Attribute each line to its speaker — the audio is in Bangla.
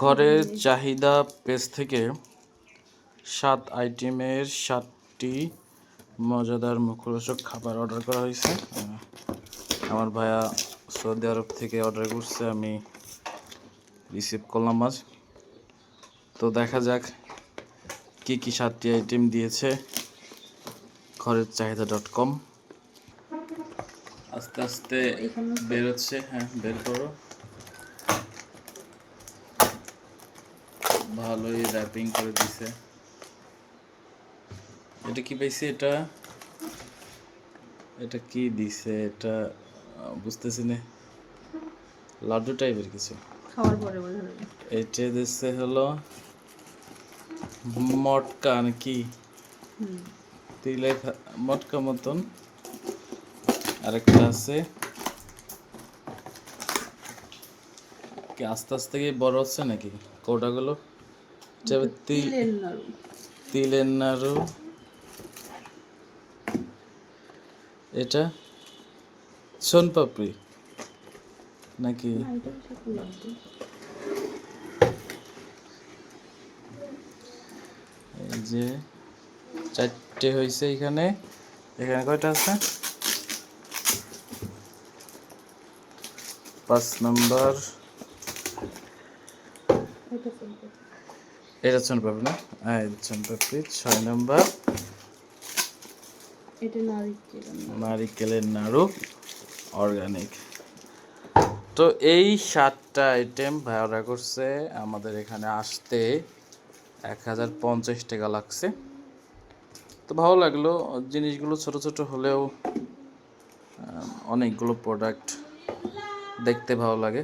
Speaker 1: ঘরের চাহিদা পেজ থেকে 7 আইটেমের 7টি মজাদার মুখরোচক খাবার অর্ডার করা হয়েছে। আমার ভাইয়া সৌদি আরব থেকে অর্ডার করছে, আমি রিসিভ করলাম আজ। তো দেখা যাক কি কি 7টি আইটেম দিয়েছে ঘরের চাহিদা.com। আস্তে আস্তে বের হচ্ছে। হ্যাঁ, বের করো। ভালোই র্যাপিং করে দিছে। এটা কি পাইছি? এটা কি দিছে? এটা বুঝতেছি না, লাড্ডু টাইপের কিছু
Speaker 2: খাওয়ার পরে বোঝা যাবে।
Speaker 1: এটা দিচ্ছে হলো মটকা নাকি, তিলের মটকা মতন। আরেকটা আছে কি, আস্তে আস্তে কি বড় হচ্ছে নাকি কৌটাগুলো? তিলের নাড়ু। এটা সোনপাপড়ি নাকি? এই যে 4টে হয়েছে এখানে কয়টা আছে? 5 নাম্বার। এটা সোনপাপড়ি না? হ্যাঁ, সোনপাপড়ি। 6 নাম্বার
Speaker 2: এটা
Speaker 1: নারিকেলের নাড়ু অর্গানিক। তো এই 7টা আইটেম ভাই অর্ডার করছে। আমাদের এখানে আসতে 1050 টাকা লাগছে। তো ভালো লাগলো, জিনিসগুলো ছোট ছোট হলেও অনেকগুলো প্রোডাক্ট দেখতে ভালো লাগে।